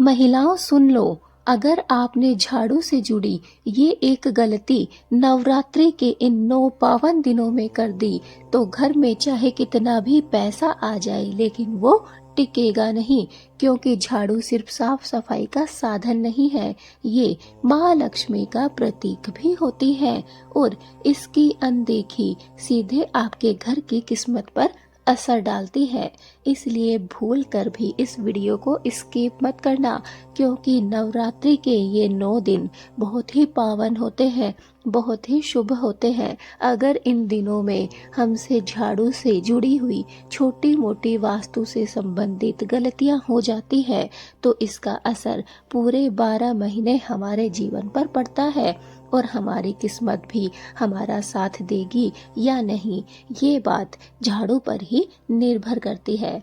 महिलाओं सुन लो, अगर आपने झाड़ू से जुड़ी ये एक गलती नवरात्रि के इन 9 पावन दिनों में कर दी तो घर में चाहे कितना भी पैसा आ जाए लेकिन वो टिकेगा नहीं, क्योंकि झाड़ू सिर्फ साफ सफाई का साधन नहीं है, ये माँ लक्ष्मी का प्रतीक भी होती है और इसकी अनदेखी सीधे आपके घर की किस्मत पर असर डालती है। इसलिए भूल कर भी इस वीडियो को स्किप मत करना, क्योंकि नवरात्रि के ये 9 दिन बहुत ही पावन होते हैं, बहुत ही शुभ होते हैं। अगर इन दिनों में हमसे झाड़ू से जुड़ी हुई छोटी मोटी वास्तु से संबंधित गलतियां हो जाती है तो इसका असर पूरे 12 महीने हमारे जीवन पर पड़ता है और हमारी किस्मत भी हमारा साथ देगी या नहीं, ये बात झाड़ू पर ही निर्भर करती है।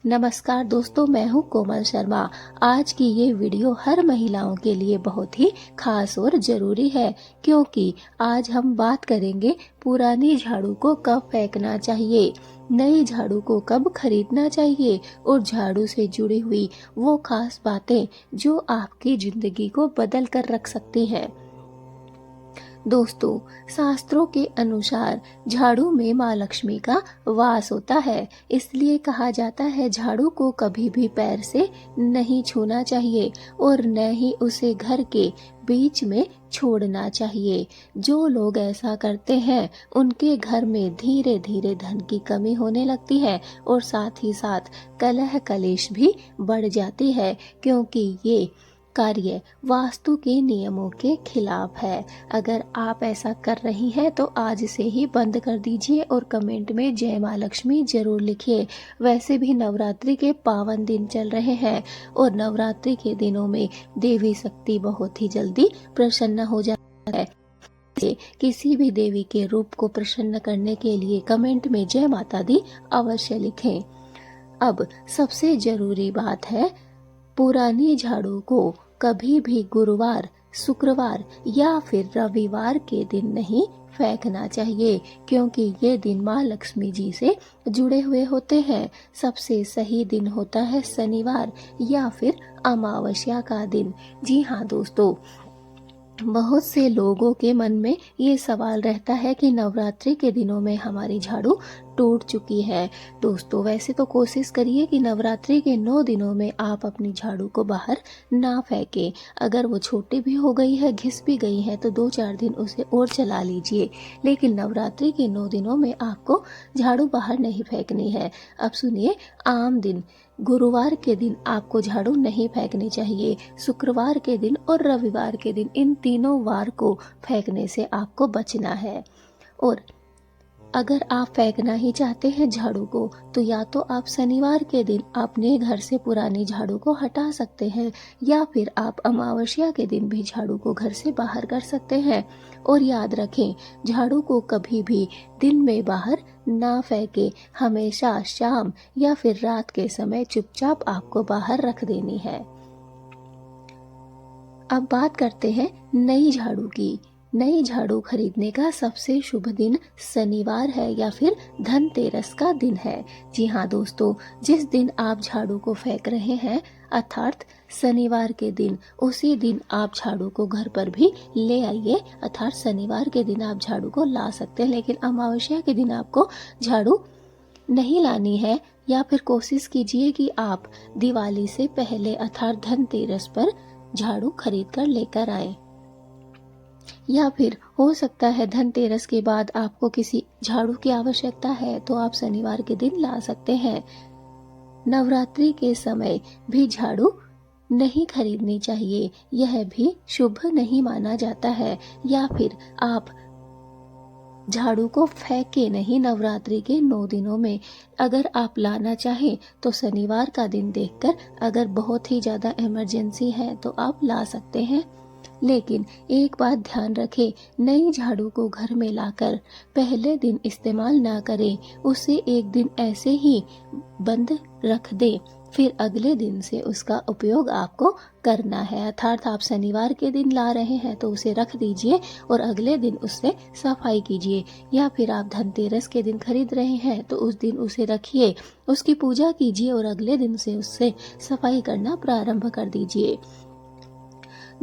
नमस्कार दोस्तों, मैं हूँ कोमल शर्मा। आज की ये वीडियो हर महिलाओं के लिए बहुत ही खास और जरूरी है, क्योंकि आज हम बात करेंगे पुरानी झाड़ू को कब फेंकना चाहिए, नई झाड़ू को कब खरीदना चाहिए और झाड़ू से जुड़ी हुई वो खास बातें जो आपकी जिंदगी को बदल कर रख सकती है। दोस्तों, शास्त्रों के अनुसार झाड़ू में माँ लक्ष्मी का वास होता है, इसलिए कहा जाता है झाड़ू को कभी भी पैर से नहीं छूना चाहिए और न ही उसे घर के बीच में छोड़ना चाहिए। जो लोग ऐसा करते हैं उनके घर में धीरे धीरे धन की कमी होने लगती है और साथ ही साथ कलह कलेश भी बढ़ जाती है, क्योंकि ये कार्य वास्तु के नियमों के खिलाफ है। अगर आप ऐसा कर रही हैं तो आज से ही बंद कर दीजिए और कमेंट में जय माँ लक्ष्मी जरूर लिखिए। वैसे भी नवरात्रि के पावन दिन चल रहे हैं और नवरात्रि के दिनों में देवी शक्ति बहुत ही जल्दी प्रसन्न हो जाती है। किसी भी देवी के रूप को प्रसन्न करने के लिए कमेंट में जय माता दी अवश्य लिखें। अब सबसे जरूरी बात है, पुरानी झाड़ू को कभी भी गुरुवार, शुक्रवार या फिर रविवार के दिन नहीं फेंकना चाहिए, क्योंकि ये दिन माँ लक्ष्मी जी से जुड़े हुए होते हैं। सबसे सही दिन होता है शनिवार या फिर अमावस्या का दिन। जी हाँ दोस्तों, बहुत से लोगों के मन में ये सवाल रहता है कि नवरात्रि के दिनों में हमारी झाड़ू टूट चुकी है। दोस्तों, वैसे तो कोशिश करिए कि नवरात्रि के 9 दिनों में आप अपनी झाड़ू को बाहर ना फेंकें। अगर वो छोटी भी हो गई है, घिस भी गई है, तो 2-4 दिन उसे और चला लीजिए, लेकिन नवरात्रि के 9 दिनों में आपको झाड़ू बाहर नहीं फेंकनी है। अब सुनिए, आम दिन गुरुवार के दिन आपको झाड़ू नहीं फेंकनी चाहिए। शुक्रवार के दिन और रविवार के दिन, इन तीनों वार को फेंकने से आपको बचना है। और अगर आप फेंकना ही चाहते हैं झाड़ू को, तो या तो आप शनिवार के दिन अपने घर से पुरानी झाड़ू को हटा सकते हैं या फिर आप अमावस्या के दिन भी झाड़ू को घर से बाहर कर सकते हैं। और याद रखें, झाड़ू को कभी भी दिन में बाहर ना फेंके, हमेशा शाम या फिर रात के समय चुपचाप आपको बाहर रख देनी है। अब बात करते हैं नई झाड़ू की। नई झाड़ू खरीदने का सबसे शुभ दिन शनिवार है या फिर धनतेरस का दिन है। जी हाँ दोस्तों, जिस दिन आप झाड़ू को फेंक रहे हैं अर्थात शनिवार के दिन, उसी दिन आप झाड़ू को घर पर भी ले आइए। अर्थात शनिवार के दिन आप झाड़ू को ला सकते हैं, लेकिन अमावस्या के दिन आपको झाड़ू नहीं लानी है। या फिर कोशिश कीजिए कि आप दिवाली से पहले अर्थात धनतेरस पर झाड़ू खरीद कर लेकर आए, या फिर हो सकता है धनतेरस के बाद आपको किसी झाड़ू की आवश्यकता है तो आप शनिवार के दिन ला सकते हैं। नवरात्रि के समय भी झाड़ू नहीं खरीदनी चाहिए, यह भी शुभ नहीं माना जाता है। या फिर आप झाड़ू को फेंके नहीं नवरात्रि के 9 दिनों में। अगर आप लाना चाहें तो शनिवार का दिन देखकर, अगर बहुत ही ज्यादा इमरजेंसी है तो आप ला सकते हैं। लेकिन एक बात ध्यान रखें, नई झाड़ू को घर में लाकर पहले दिन इस्तेमाल ना करें, उसे एक दिन ऐसे ही बंद रख दें, फिर अगले दिन से उसका उपयोग आपको करना है। अर्थात आप शनिवार के दिन ला रहे हैं तो उसे रख दीजिए और अगले दिन उससे सफाई कीजिए, या फिर आप धनतेरस के दिन खरीद रहे हैं तो उस दिन उसे रखिए, उसकी पूजा कीजिए और अगले दिन से उससे सफाई करना प्रारंभ कर दीजिए।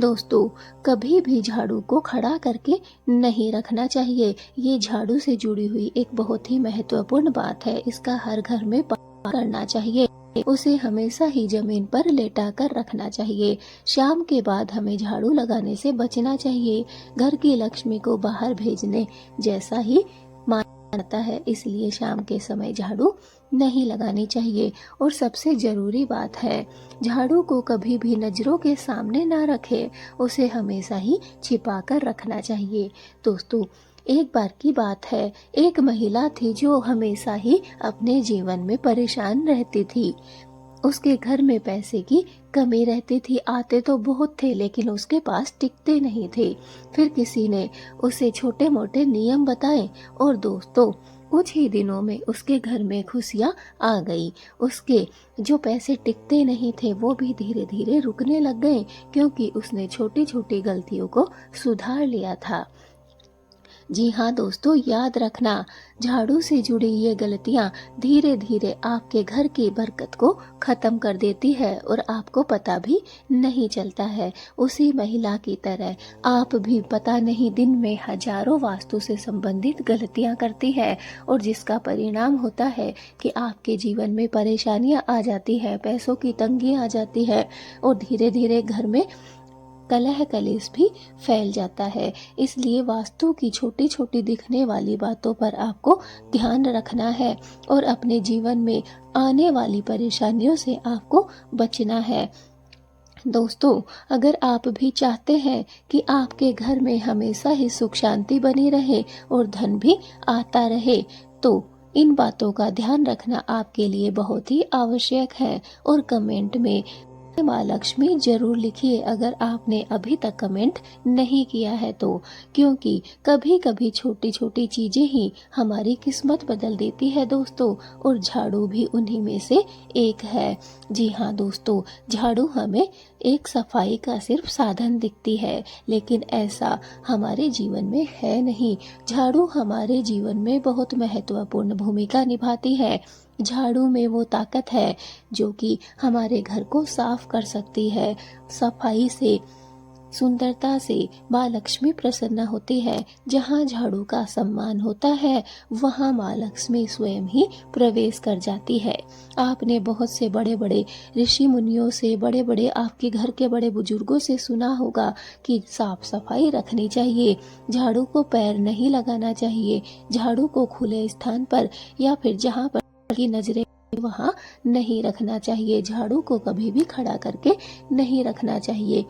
दोस्तों, कभी भी झाड़ू को खड़ा करके नहीं रखना चाहिए। ये झाड़ू से जुड़ी हुई एक बहुत ही महत्वपूर्ण बात है। इसका हर घर में पालन करना चाहिए। उसे हमेशा ही जमीन पर लेटा कर रखना चाहिए। शाम के बाद हमें झाड़ू लगाने से बचना चाहिए। घर की लक्ष्मी को बाहर भेजने जैसा ही माना जाता है, इसलिए शाम के समय झाड़ू नहीं लगानी चाहिए। और सबसे जरूरी बात है, झाड़ू को कभी भी नजरों के सामने ना रखें, उसे हमेशा ही छिपा कर रखना चाहिए। दोस्तों, एक बार की बात है, एक महिला थी जो हमेशा ही अपने जीवन में परेशान रहती थी। उसके घर में पैसे की कमी रहती थी, आते तो बहुत थे लेकिन उसके पास टिकते नहीं थे। फिर किसी ने उसे छोटे मोटे नियम बताए और दोस्तों, कुछ ही दिनों में उसके घर में खुशियां आ गई। उसके जो पैसे टिकते नहीं थे वो भी धीरे धीरे रुकने लग गए, क्योंकि उसने छोटी छोटी गलतियों को सुधार लिया था। जी हाँ दोस्तों, याद रखना, झाड़ू से जुड़ी ये गलतियाँ धीरे धीरे आपके घर की बरकत को खत्म कर देती है और आपको पता भी नहीं चलता है। उसी महिला की तरह आप भी पता नहीं दिन में हजारों वास्तु से संबंधित गलतियाँ करती है, और जिसका परिणाम होता है कि आपके जीवन में परेशानियाँ आ जाती है, पैसों की तंगी आ जाती है और धीरे धीरे घर में कलह कलेश भी फैल जाता है। इसलिए वास्तु की छोटी छोटी दिखने वाली बातों पर आपको ध्यान रखना है और अपने जीवन में आने वाली परेशानियों से आपको बचना है। दोस्तों, अगर आप भी चाहते हैं कि आपके घर में हमेशा ही सुख शांति बनी रहे और धन भी आता रहे, तो इन बातों का ध्यान रखना आपके लिए बहुत ही आवश्यक है। और कमेंट में माँ लक्ष्मी जरूर लिखिए अगर आपने अभी तक कमेंट नहीं किया है तो, क्योंकि कभी कभी छोटी छोटी चीजें ही हमारी किस्मत बदल देती है दोस्तों, और झाड़ू भी उन्हीं में से एक है। जी हाँ दोस्तों, झाड़ू हमें एक सफाई का सिर्फ साधन दिखती है, लेकिन ऐसा हमारे जीवन में है नहीं। झाड़ू हमारे जीवन में बहुत महत्वपूर्ण भूमिका निभाती है। झाड़ू में वो ताकत है जो कि हमारे घर को साफ कर सकती है। सफाई से, सुंदरता से माँ लक्ष्मी प्रसन्न होती है। जहाँ झाड़ू का सम्मान होता है वहाँ माँ लक्ष्मी स्वयं ही प्रवेश कर जाती है। आपने बहुत से बड़े बड़े ऋषि मुनियों से, बड़े बड़े आपके घर के बड़े बुजुर्गों से सुना होगा कि साफ सफाई रखनी चाहिए, झाड़ू को पैर नहीं लगाना चाहिए, झाड़ू को खुले स्थान पर या फिर जहाँ पर की नजरें वहाँ नहीं रखना चाहिए, झाड़ू को कभी भी खड़ा करके नहीं रखना चाहिए।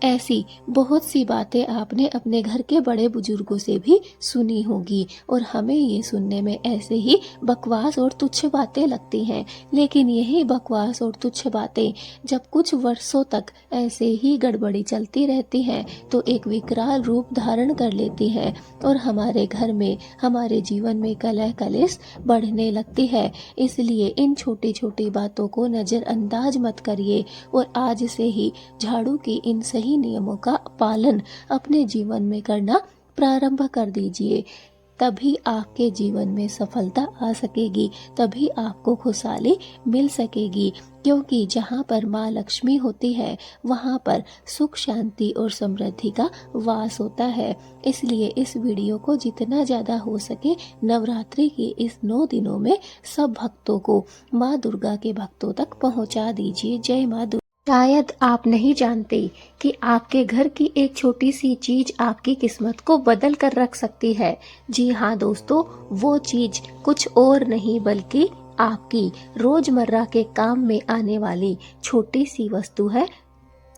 ऐसी बहुत सी बातें आपने अपने घर के बड़े बुजुर्गों से भी सुनी होगी और हमें ये सुनने में ऐसे ही बकवास और तुच्छ बातें लगती हैं, लेकिन यही बकवास और तुच्छ बातें जब कुछ वर्षों तक ऐसे ही गड़बड़ी चलती रहती हैं तो एक विकराल रूप धारण कर लेती है और हमारे घर में, हमारे जीवन में कलह कलेश बढ़ने लगती है। इसलिए इन छोटी छोटी बातों को नजरअंदाज मत करिए और आज से ही झाड़ू की इन सही नियमों का पालन अपने जीवन में करना प्रारंभ कर दीजिए। तभी आपके जीवन में सफलता आ सकेगी, तभी आपको खुशहाली मिल सकेगी, क्योंकि जहाँ पर माँ लक्ष्मी होती है वहाँ पर सुख शांति और समृद्धि का वास होता है। इसलिए इस वीडियो को जितना ज़्यादा हो सके नवरात्रि के इस 9 दिनों में सब भक्तों को, माँ दुर्गा के भक्तों तक पहुँचा दीजिए। जय माँ दुर्गा। शायद आप नहीं जानते कि आपके घर की एक छोटी सी चीज आपकी किस्मत को बदल कर रख सकती है। जी हाँ दोस्तों, वो चीज कुछ और नहीं बल्कि आपकी रोजमर्रा के काम में आने वाली छोटी सी वस्तु है,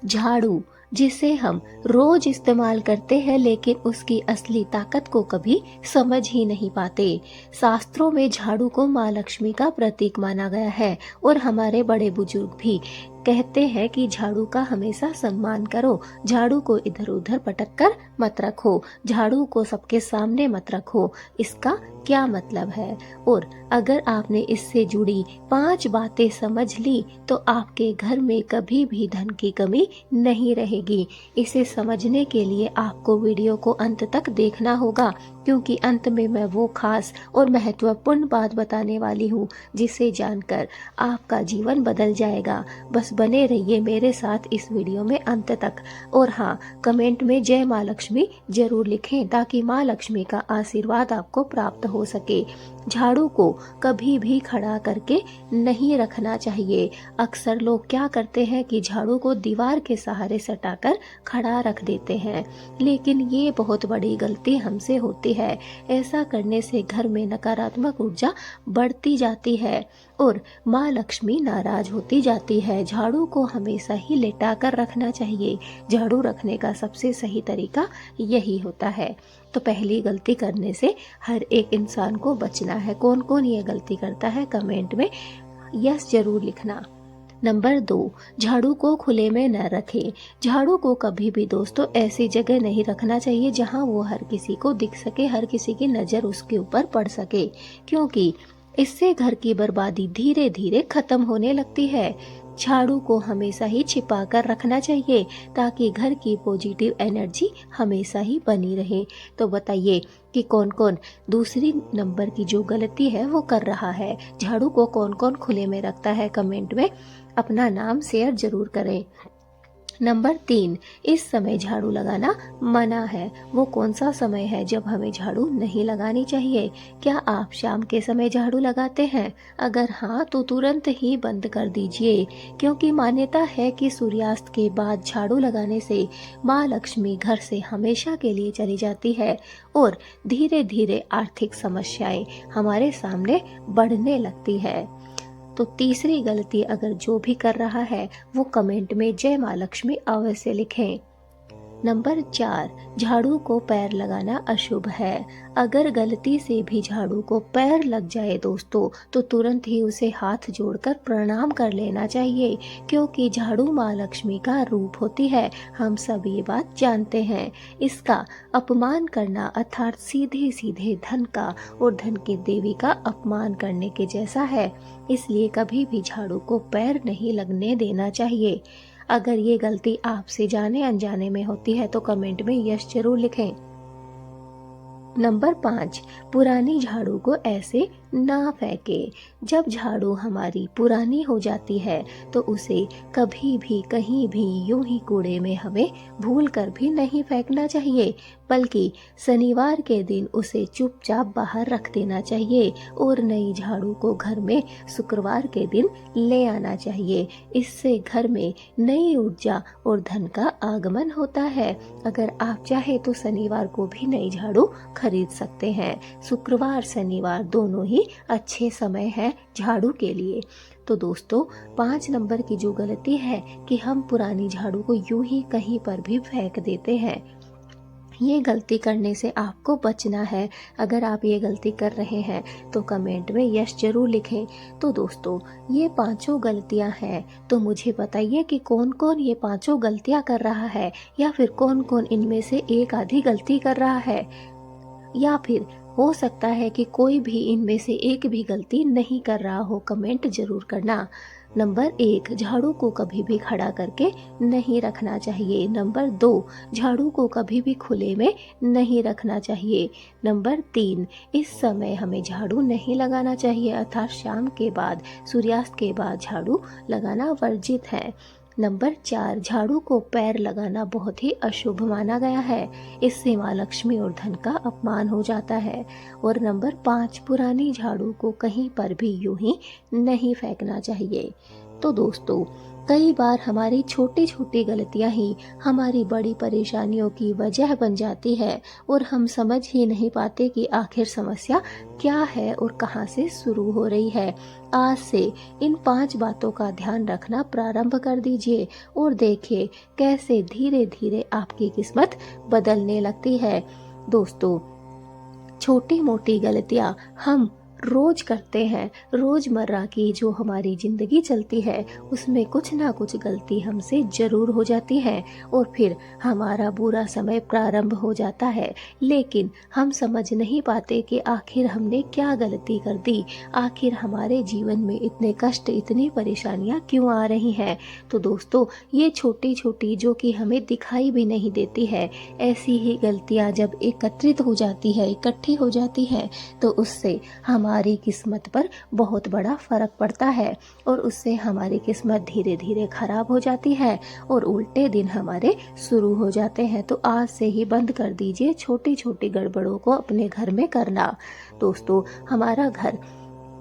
झाड़ू, जिसे हम रोज इस्तेमाल करते हैं लेकिन उसकी असली ताकत को कभी समझ ही नहीं पाते। शास्त्रों में झाड़ू को माँ लक्ष्मी का प्रतीक माना गया है और हमारे बड़े बुजुर्ग भी कहते हैं कि झाड़ू का हमेशा सम्मान करो, झाड़ू को इधर उधर पटक कर मत रखो, झाड़ू को सबके सामने मत रखो, इसका क्या मतलब है। और अगर आपने इससे जुड़ी 5 बातें समझ ली तो आपके घर में कभी भी धन की कमी नहीं रहेगी। इसे समझने के लिए आपको वीडियो को अंत तक देखना होगा, क्योंकि अंत में मैं वो खास और महत्वपूर्ण बात बताने वाली हूँ जिसे जानकर आपका जीवन बदल जाएगा। बस बने रहिए मेरे साथ इस वीडियो में अंत तक। और हाँ, कमेंट में जय माँ लक्ष्मी जरूर लिखें ताकि माँ लक्ष्मी का आशीर्वाद आपको प्राप्त हो सके। झाड़ू को कभी भी खड़ा करके नहीं रखना चाहिए। अक्सर लोग क्या करते हैं कि झाड़ू को दीवार के सहारे सटाकर खड़ा रख देते हैं, लेकिन ये बहुत बड़ी गलती हमसे होती है। ऐसा करने से घर में नकारात्मक ऊर्जा बढ़ती जाती है और माँ लक्ष्मी नाराज होती जाती है। झाड़ू को हमेशा ही लेटा कर रखना चाहिए। झाड़ू रखने का सबसे सही तरीका यही होता है। तो पहली गलती करने से हर एक इंसान को बचना है। कौन कौन ये गलती करता है कमेंट में यस जरूर लिखना। नंबर 2, झाड़ू को खुले में न रखें। झाड़ू को कभी भी दोस्तों ऐसी जगह नहीं रखना चाहिए जहां वो हर किसी को दिख सके, हर किसी की नजर उसके ऊपर पड़ सके, क्योंकि इससे घर की बर्बादी धीरे धीरे खत्म होने लगती है। झाड़ू को हमेशा ही छिपा कर रखना चाहिए ताकि घर की पॉजिटिव एनर्जी हमेशा ही बनी रहे। तो बताइए कि कौन कौन दूसरी नंबर की जो गलती है वो कर रहा है। झाड़ू को कौन कौन खुले में रखता है, कमेंट में अपना नाम शेयर जरूर करें। नंबर 3, इस समय झाड़ू लगाना मना है। वो कौन सा समय है जब हमें झाड़ू नहीं लगानी चाहिए? क्या आप शाम के समय झाड़ू लगाते हैं? अगर हाँ तो तुरंत ही बंद कर दीजिए, क्योंकि मान्यता है कि सूर्यास्त के बाद झाड़ू लगाने से माँ लक्ष्मी घर से हमेशा के लिए चली जाती है और धीरे धीरे आर्थिक समस्याएं हमारे सामने बढ़ने लगती है। तो तीसरी गलती अगर जो भी कर रहा है वो कमेंट में जय माँ लक्ष्मी अवश्य लिखें। नंबर 4, झाड़ू को पैर लगाना अशुभ है। अगर गलती से भी झाड़ू को पैर लग जाए दोस्तों तो तुरंत ही उसे हाथ जोड़कर प्रणाम कर लेना चाहिए, क्योंकि झाड़ू माँ लक्ष्मी का रूप होती है। हम सब ये बात जानते हैं। इसका अपमान करना अर्थात सीधे सीधे धन का और धन की देवी का अपमान करने के जैसा है। इसलिए कभी भी झाड़ू को पैर नहीं लगने देना चाहिए। अगर ये गलती आपसे जाने अनजाने में होती है तो कमेंट में यस जरूर लिखें। नंबर 5, पुरानी झाड़ू को ऐसे ना फेंके। जब झाड़ू हमारी पुरानी हो जाती है तो उसे कभी भी कहीं भी यूं ही कूड़े में हमें भूल कर भी नहीं फेंकना चाहिए, बल्कि शनिवार के दिन उसे चुपचाप बाहर रख देना चाहिए और नई झाड़ू को घर में शुक्रवार के दिन ले आना चाहिए। इससे घर में नई ऊर्जा और धन का आगमन होता है। अगर आप चाहे तो शनिवार को भी नई झाड़ू खरीद सकते हैं। शुक्रवार शनिवार दोनों ही अच्छे समय है झाड़ू के लिए। तो दोस्तों 5 नंबर की जो गलती है कि हम पुरानी झाड़ू को यूं ही कहीं पर भी फेंक देते हैं, ये गलती करने से आपको बचना है। अगर आप ये गलती कर रहे हैं तो कमेंट में यस जरूर लिखें। तो दोस्तों ये 5 गलतियां हैं, तो मुझे बताइए कि कौन कौन ये 5 गलतियां कर रहा है, या फिर कौन कौन इनमें से एक आधी गलती कर रहा है, या फिर हो सकता है कि कोई भी इनमें से एक भी गलती नहीं कर रहा हो। कमेंट जरूर करना। नंबर 1, झाड़ू को कभी भी खड़ा करके नहीं रखना चाहिए। नंबर 2, झाड़ू को कभी भी खुले में नहीं रखना चाहिए। नंबर 3, इस समय हमें झाड़ू नहीं लगाना चाहिए, अर्थात शाम के बाद, सूर्यास्त के बाद झाड़ू लगाना वर्जित है। नंबर 4, झाड़ू को पैर लगाना बहुत ही अशुभ माना गया है। इससे माँ लक्ष्मी और धन का अपमान हो जाता है। और नंबर 5, पुरानी झाड़ू को कहीं पर भी यूं ही नहीं फेंकना चाहिए। तो दोस्तों कई बार हमारी छोटी छोटी गलतियां ही हमारी बड़ी परेशानियों की वजह बन जाती है और हम समझ ही नहीं पाते कि आखिर समस्या क्या है और कहां से शुरू हो रही है। आज से इन 5 बातों का ध्यान रखना प्रारंभ कर दीजिए और देखिए कैसे धीरे धीरे आपकी किस्मत बदलने लगती है। दोस्तों छोटी मोटी गलतियां हम रोज करते हैं, रोजमर्रा की जो हमारी जिंदगी चलती है उसमें कुछ ना कुछ गलती हमसे जरूर हो जाती है और फिर हमारा बुरा समय प्रारंभ हो जाता है। लेकिन हम समझ नहीं पाते कि आखिर हमने क्या गलती कर दी, आखिर हमारे जीवन में इतने कष्ट, इतनी परेशानियां क्यों आ रही हैं। तो दोस्तों, ये छोटी छोटी जो कि हमें दिखाई भी नहीं देती है, ऐसी ही गलतियां जब एकत्रित हो जाती है, इकट्ठी हो जाती है, तो उससे हमारी किस्मत पर बहुत बड़ा फर्क पड़ता है और उससे हमारी किस्मत धीरे धीरे खराब हो जाती है और उल्टे दिन हमारे शुरू हो जाते हैं। तो आज से ही बंद कर दीजिए छोटी छोटी गड़बड़ों को अपने घर में करना। दोस्तों, हमारा घर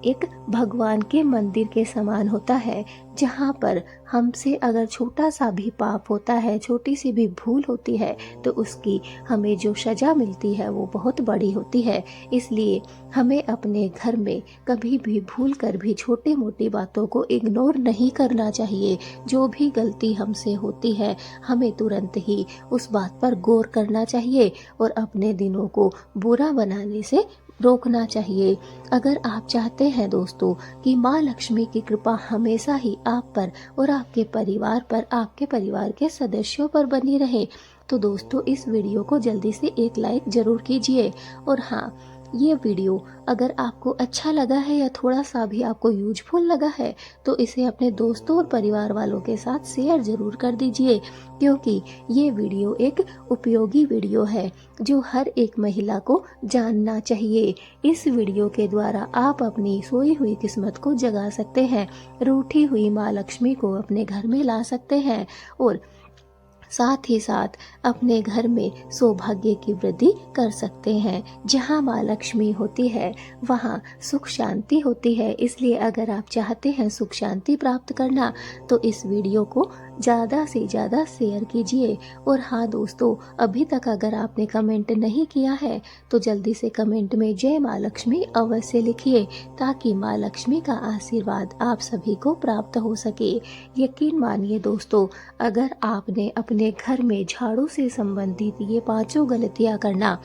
एक भगवान के मंदिर के समान होता है, जहाँ पर हमसे अगर छोटा सा भी पाप होता है, छोटी सी भी भूल होती है, तो उसकी हमें जो सजा मिलती है वो बहुत बड़ी होती है। इसलिए हमें अपने घर में कभी भी भूल कर भी छोटी मोटी बातों को इग्नोर नहीं करना चाहिए। जो भी गलती हमसे होती है, हमें तुरंत ही उस बात पर गौर करना चाहिए और अपने दिनों को बुरा बनाने से रोकना चाहिए। अगर आप चाहते हैं दोस्तों कि माँ लक्ष्मी की कृपा हमेशा ही आप पर और आपके परिवार पर, आपके परिवार के सदस्यों पर बनी रहे, तो दोस्तों इस वीडियो को जल्दी से एक लाइक जरूर कीजिए। और हाँ, ये वीडियो अगर आपको अच्छा लगा है या थोड़ा सा भी आपको यूजफुल लगा है, तो इसे अपने दोस्तों और परिवार वालों के साथ शेयर जरूर कर दीजिए, क्योंकि ये वीडियो एक उपयोगी वीडियो है जो हर एक महिला को जानना चाहिए। इस वीडियो के द्वारा आप अपनी सोई हुई किस्मत को जगा सकते हैं, रूठी हुई माँ लक्ष्मी को अपने घर में ला सकते हैं और साथ ही साथ अपने घर में सौभाग्य की वृद्धि कर सकते हैं। जहाँ माँ लक्ष्मी होती है वहाँ सुख शांति होती है। इसलिए अगर आप चाहते हैं सुख शांति प्राप्त करना, तो इस वीडियो को ज़्यादा से ज़्यादा शेयर कीजिए। और हाँ दोस्तों, अभी तक अगर आपने कमेंट नहीं किया है तो जल्दी से कमेंट में जय माँ लक्ष्मी अवश्य लिखिए, ताकि माँ लक्ष्मी का आशीर्वाद आप सभी को प्राप्त हो सके। यकीन मानिए दोस्तों, अगर आपने अपने घर में झाड़ू से संबंधित ये 5 गलतियां करना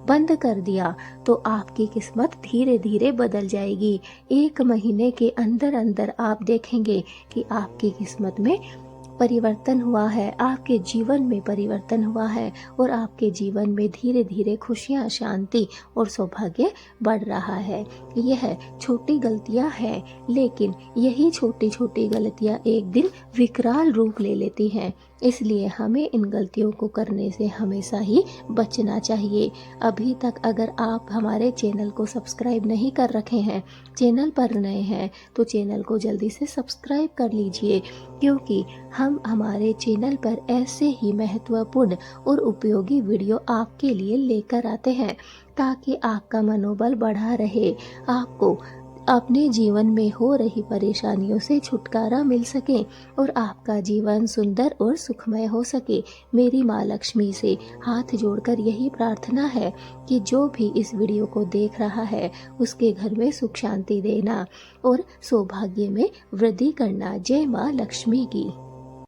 बंद कर दिया, तो आपकी किस्मत धीरे धीरे बदल जाएगी। 1 महीने के अंदर अंदर आप देखेंगे कि आपकी किस्मत में परिवर्तन हुआ है, आपके जीवन में परिवर्तन हुआ है और आपके जीवन में धीरे धीरे खुशियां, शांति और सौभाग्य बढ़ रहा है। यह छोटी गलतियां हैं, लेकिन यही छोटी छोटी गलतियां एक दिन विकराल रूप ले लेती हैं। इसलिए हमें इन गलतियों को करने से हमेशा ही बचना चाहिए। अभी तक अगर आप हमारे चैनल को सब्सक्राइब नहीं कर रखे हैं, चैनल पर नए हैं, तो चैनल को जल्दी से सब्सक्राइब कर लीजिए, क्योंकि हम हमारे चैनल पर ऐसे ही महत्वपूर्ण और उपयोगी वीडियो आपके लिए लेकर आते हैं, ताकि आपका मनोबल बढ़ा रहे, आपको अपने जीवन में हो रही परेशानियों से छुटकारा मिल सके और आपका जीवन सुंदर और सुखमय हो सके। मेरी माँ लक्ष्मी से हाथ जोड़कर यही प्रार्थना है कि जो भी इस वीडियो को देख रहा है उसके घर में सुख शांति देना और सौभाग्य में वृद्धि करना। जय माँ लक्ष्मी की।